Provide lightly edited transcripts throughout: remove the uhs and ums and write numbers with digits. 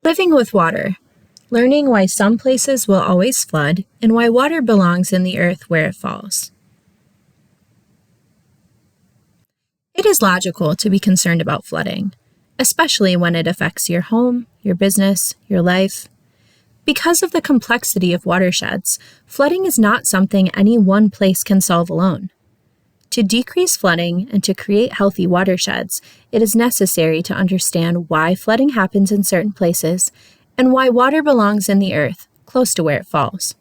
Living with water. Learning why some places will always flood and why water belongs in the earth where it falls. It is logical to be concerned about flooding, especially when it affects your home, your business, your life. Because of the complexity of watersheds, flooding is not something any one place can solve alone. To decrease flooding and to create healthy watersheds, it is necessary to understand why flooding happens in certain places and why water belongs in the earth, close to where it falls.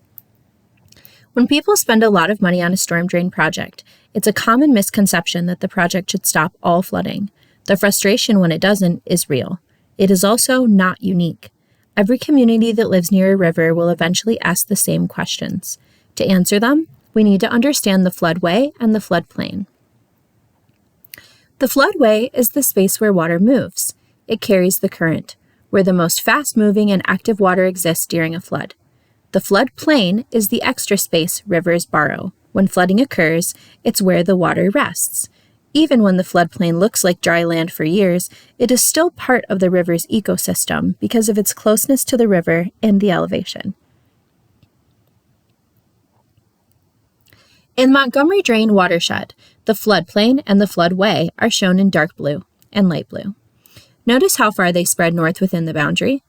When people spend a lot of money on a storm drain project, it's a common misconception that the project should stop all flooding. The frustration when it doesn't is real. It is also not unique. Every community that lives near a river will eventually ask the same questions. To answer them, we need to understand the floodway and the floodplain. The floodway is the space where water moves. It carries the current, where the most fast-moving and active water exists during a flood. The floodplain is the extra space rivers borrow. When flooding occurs, it's where the water rests. Even when the floodplain looks like dry land for years, it is still part of the river's ecosystem because of its closeness to the river and the elevation. In Montgomery Drain watershed, the floodplain and the floodway are shown in dark blue and light blue. Notice how far they spread north within the boundary.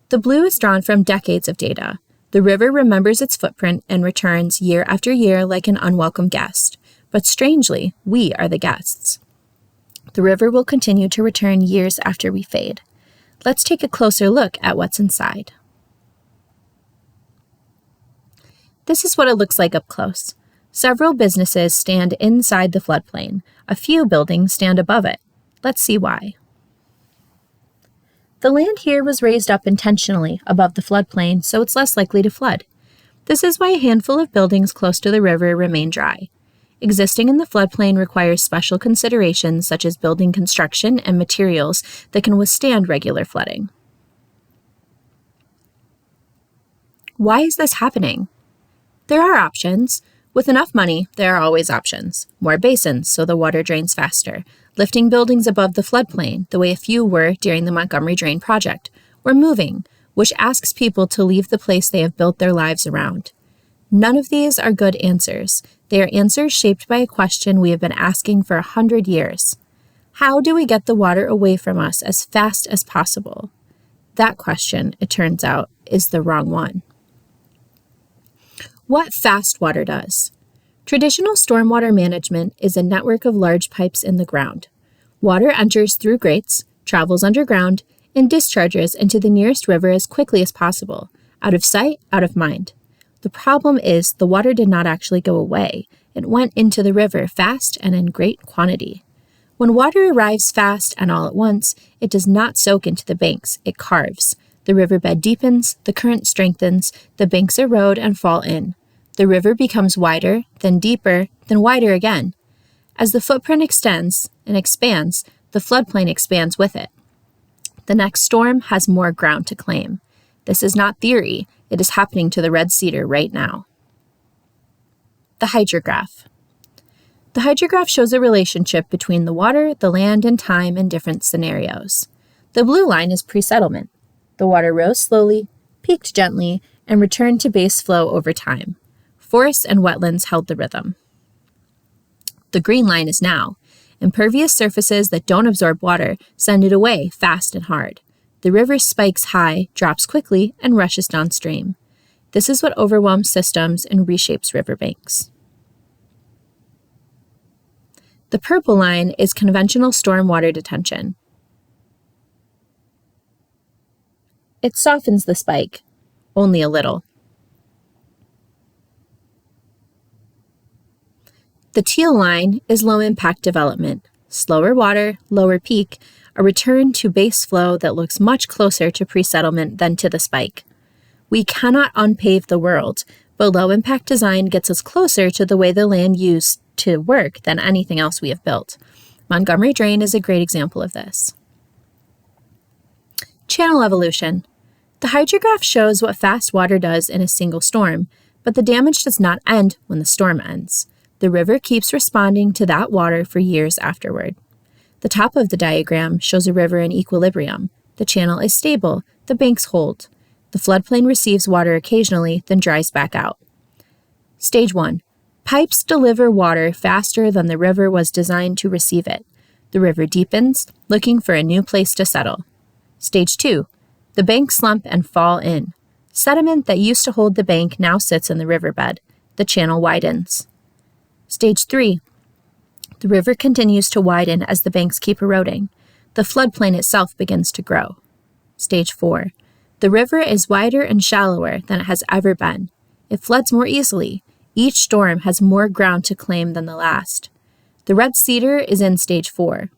The blue is drawn from decades of data. The river remembers its footprint and returns year after year like an unwelcome guest. But strangely, we are the guests. The river will continue to return years after we fade. Let's take a closer look at what's inside. This is what it looks like up close. Several businesses stand inside the floodplain. A few buildings stand above it. Let's see why. The land here was raised up intentionally above the floodplain, so it's less likely to flood. This is why a handful of buildings close to the river remain dry. Existing in the floodplain requires special considerations such as building construction and materials that can withstand regular flooding. Why is this happening? There are options. With enough money, there are always options. More basins so the water drains faster. Lifting buildings above the floodplain, the way a few were during the Montgomery Drain project. Or moving, which asks people to leave the place they have built their lives around. None of these are good answers. They are answers shaped by a question we have been asking for 100 years. How do we get the water away from us as fast as possible? That question, it turns out, is the wrong one. What fast water does. Traditional stormwater management is a network of large pipes in the ground. Water enters through grates, travels underground, and discharges into the nearest river as quickly as possible, out of sight, out of mind. The problem is the water did not actually go away. It went into the river fast and in great quantity. When water arrives fast and all at once, it does not soak into the banks, it carves. The riverbed deepens, the current strengthens, the banks erode and fall in. The river becomes wider, then deeper, then wider again. As the footprint extends and expands, the floodplain expands with it. The next storm has more ground to claim. This is not theory. It is happening to the red cedar right now. The hydrograph. The hydrograph shows a relationship between the water, the land, and time in different scenarios. The blue line is pre-settlement. The water rose slowly, peaked gently, and returned to base flow over time. Forests and wetlands held the rhythm. The green line is now. Impervious surfaces that don't absorb water send it away fast and hard. The river spikes high, drops quickly, and rushes downstream. This is what overwhelms systems and reshapes riverbanks. The purple line is conventional stormwater detention. It softens the spike, only a little. The teal line is low-impact development. Slower water, lower peak, a return to base flow that looks much closer to pre-settlement than to the spike. We cannot unpave the world, but low-impact design gets us closer to the way the land used to work than anything else we have built. Montgomery Drain is a great example of this. Channel evolution. The hydrograph shows what fast water does in a single storm, but the damage does not end when the storm ends. The river keeps responding to that water for years afterward. The top of the diagram shows a river in equilibrium. The channel is stable, the banks hold. The floodplain receives water occasionally, then dries back out. Stage 1. Pipes deliver water faster than the river was designed to receive it. The river deepens, looking for a new place to settle. Stage 2. The banks slump and fall in. Sediment that used to hold the bank now sits in the riverbed. The channel widens. Stage 3. The river continues to widen as the banks keep eroding. The floodplain itself begins to grow. Stage 4. The river is wider and shallower than it has ever been. It floods more easily. Each storm has more ground to claim than the last. The red cedar is in stage 4.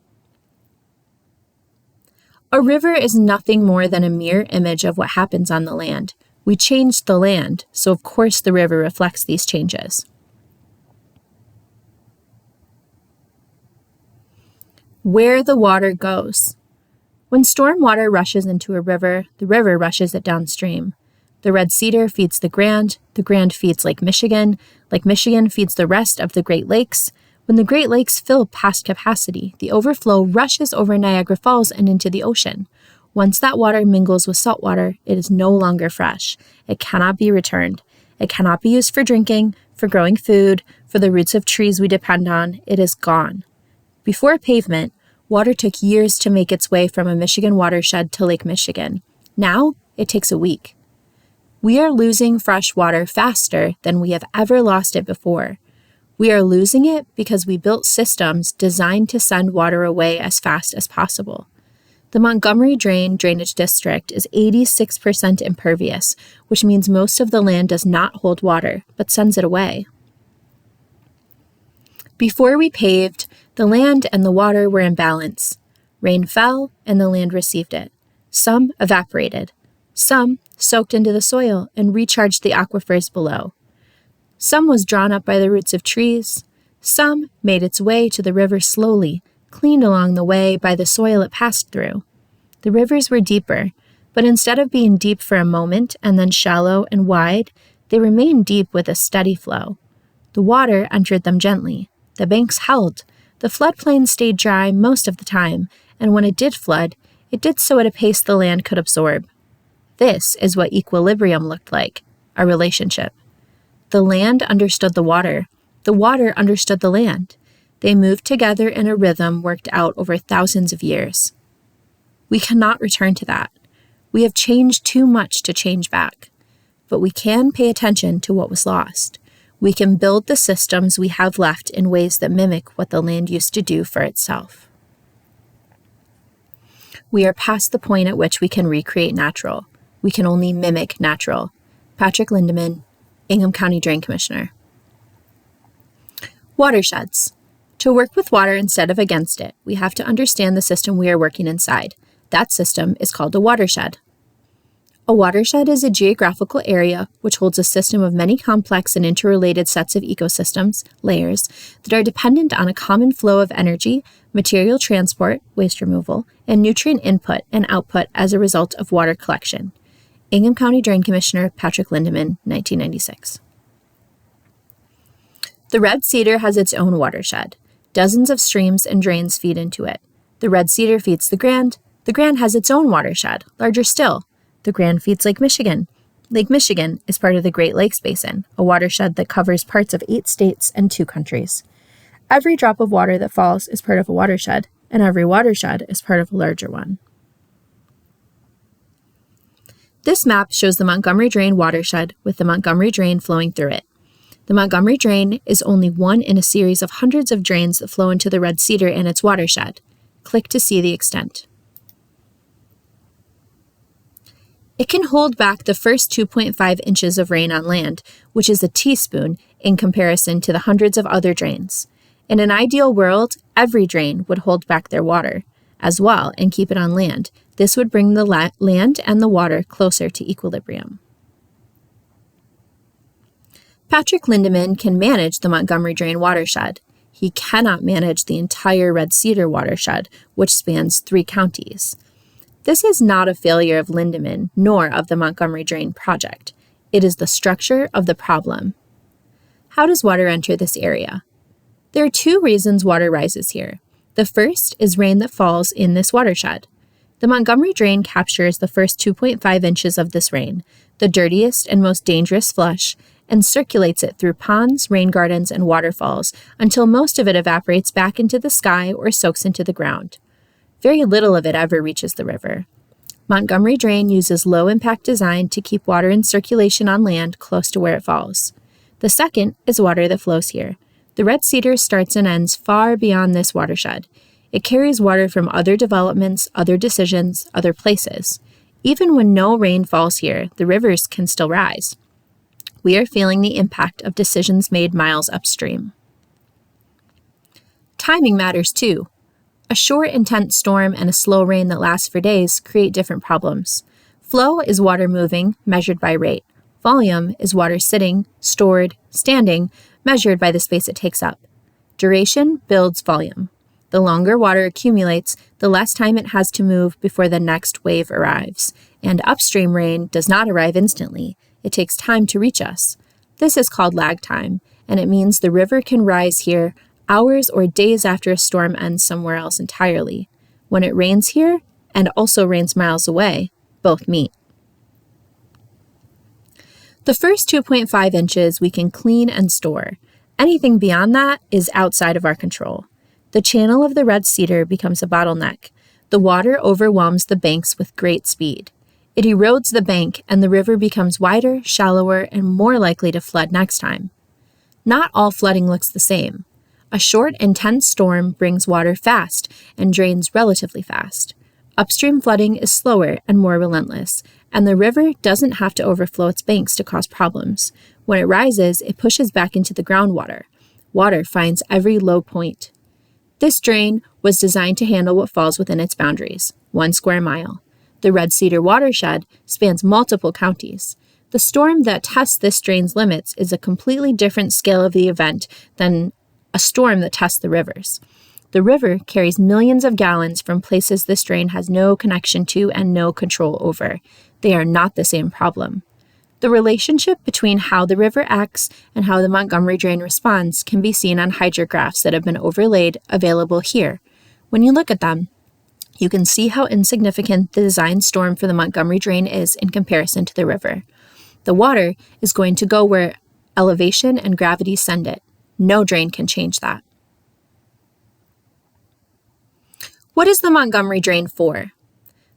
A river is nothing more than a mirror image of what happens on the land. We changed the land, so of course the river reflects these changes. Where the water goes. When storm water rushes into a river, the river rushes it downstream. The red cedar feeds the Grand feeds Lake Michigan feeds the rest of the Great Lakes. When the Great Lakes fill past capacity, the overflow rushes over Niagara Falls and into the ocean. Once that water mingles with salt water, it is no longer fresh. It cannot be returned. It cannot be used for drinking, for growing food, for the roots of trees we depend on. It is gone. Before pavement, water took years to make its way from a Michigan watershed to Lake Michigan. Now, it takes a week. We are losing fresh water faster than we have ever lost it before. We are losing it because we built systems designed to send water away as fast as possible. The Montgomery Drainage District is 86% impervious, which means most of the land does not hold water, but sends it away. Before we paved, the land and the water were in balance. Rain fell, and the land received it. Some evaporated. Some soaked into the soil and recharged the aquifers below. Some was drawn up by the roots of trees. Some made its way to the river slowly, cleaned along the way by the soil it passed through. The rivers were deeper, but instead of being deep for a moment and then shallow and wide, they remained deep with a steady flow. The water entered them gently. The banks held. The floodplain stayed dry most of the time, and when it did flood, it did so at a pace the land could absorb. This is what equilibrium looked like, a relationship. The land understood the water understood the land. They moved together in a rhythm worked out over thousands of years. We cannot return to that. We have changed too much to change back. But we can pay attention to what was lost. We can build the systems we have left in ways that mimic what the land used to do for itself. We are past the point at which we can recreate natural. We can only mimic natural. Patrick Lindemann, Ingham County Drain Commissioner. Watersheds. To work with water instead of against it, we have to understand the system we are working inside. That system is called a watershed. A watershed is a geographical area which holds a system of many complex and interrelated sets of ecosystems, layers, that are dependent on a common flow of energy, material transport, waste removal, and nutrient input and output as a result of water collection. Ingham County Drain Commissioner Patrick Lindemann, 1996. The red cedar has its own watershed. Dozens of streams and drains feed into it. The red cedar feeds the Grand. The Grand has its own watershed, larger still. The Grand feeds Lake Michigan. Lake Michigan is part of the Great Lakes Basin, a watershed that covers parts of 8 states and 2 countries. Every drop of water that falls is part of a watershed, and every watershed is part of a larger one. This map shows the Montgomery Drain watershed with the Montgomery Drain flowing through it. The Montgomery Drain is only one in a series of hundreds of drains that flow into the Red Cedar and its watershed. Click to see the extent. It can hold back the first 2.5 inches of rain on land, which is a teaspoon in comparison to the hundreds of other drains. In an ideal world, every drain would hold back their water as well and keep it on land. This would bring the land and the water closer to equilibrium. Patrick Lindemann can manage the Montgomery Drain watershed. He cannot manage the entire Red Cedar watershed, which spans 3 counties. This is not a failure of Lindemann nor of the Montgomery Drain project. It is the structure of the problem. How does water enter this area? There are 2 reasons water rises here. The first is rain that falls in this watershed. The Montgomery Drain captures the first 2.5 inches of this rain, the dirtiest and most dangerous flush, and circulates it through ponds, rain gardens, and waterfalls until most of it evaporates back into the sky or soaks into the ground. Very little of it ever reaches the river. Montgomery Drain uses low-impact design to keep water in circulation on land close to where it falls. The second is water that flows here. The Red Cedar starts and ends far beyond this watershed. It carries water from other developments, other decisions, other places. Even when no rain falls here, the rivers can still rise. We are feeling the impact of decisions made miles upstream. Timing matters too. A short, intense storm and a slow rain that lasts for days create different problems. Flow is water moving, measured by rate. Volume is water sitting, stored, standing, measured by the space it takes up. Duration builds volume. The longer water accumulates, the less time it has to move before the next wave arrives. And upstream rain does not arrive instantly. It takes time to reach us. This is called lag time, and it means the river can rise here hours or days after a storm ends somewhere else entirely. When it rains here, and also rains miles away, both meet. The first 2.5 inches we can clean and store. Anything beyond that is outside of our control. The channel of the Red Cedar becomes a bottleneck. The water overwhelms the banks with great speed. It erodes the bank, and the river becomes wider, shallower, and more likely to flood next time. Not all flooding looks the same. A short, intense storm brings water fast and drains relatively fast. Upstream flooding is slower and more relentless, and the river doesn't have to overflow its banks to cause problems. When it rises, it pushes back into the groundwater. Water finds every low point. This drain was designed to handle what falls within its boundaries, 1 square mile. The Red Cedar watershed spans multiple counties. The storm that tests this drain's limits is a completely different scale of the event than a storm that tests the rivers. The river carries millions of gallons from places this drain has no connection to and no control over. They are not the same problem. The relationship between how the river acts and how the Montgomery Drain responds can be seen on hydrographs that have been overlaid, available here. When you look at them, you can see how insignificant the design storm for the Montgomery Drain is in comparison to the river. The water is going to go where elevation and gravity send it. No drain can change that. What is the Montgomery Drain for?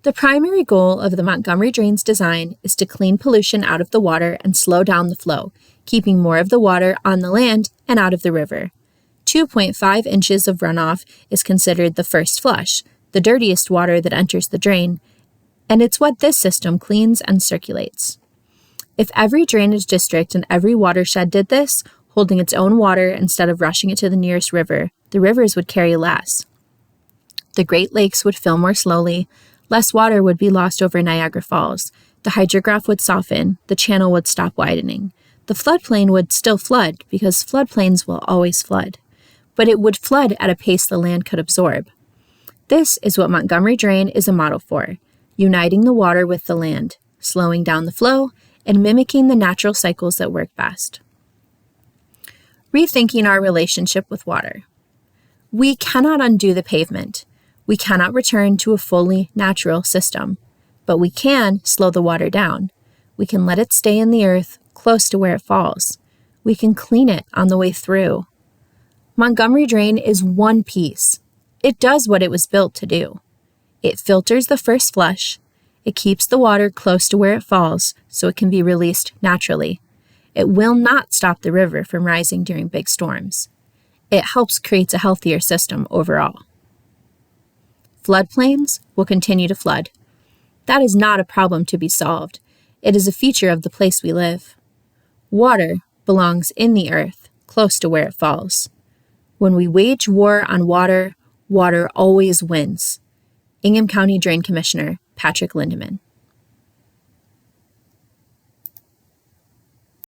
The primary goal of the Montgomery Drain's design is to clean pollution out of the water and slow down the flow, keeping more of the water on the land and out of the river. 2.5 inches of runoff is considered the first flush, the dirtiest water that enters the drain, and it's what this system cleans and circulates. If every drainage district and every watershed did this, holding its own water instead of rushing it to the nearest river, the rivers would carry less. The Great Lakes would fill more slowly, less water would be lost over Niagara Falls, the hydrograph would soften, the channel would stop widening. The floodplain would still flood because floodplains will always flood, but it would flood at a pace the land could absorb. This is what Montgomery Drain is a model for, uniting the water with the land, slowing down the flow, and mimicking the natural cycles that work best. Rethinking our relationship with water. We cannot undo the pavement. We cannot return to a fully natural system, but we can slow the water down. We can let it stay in the earth, close to where it falls. We can clean it on the way through. Montgomery Drain is one piece. It does what it was built to do. It filters the first flush. It keeps the water close to where it falls so it can be released naturally. It will not stop the river from rising during big storms. It helps create a healthier system overall. Floodplains will continue to flood. That is not a problem to be solved. It is a feature of the place we live. Water belongs in the earth, close to where it falls. When we wage war on water, water always wins. Ingham County Drain Commissioner Patrick Lindeman.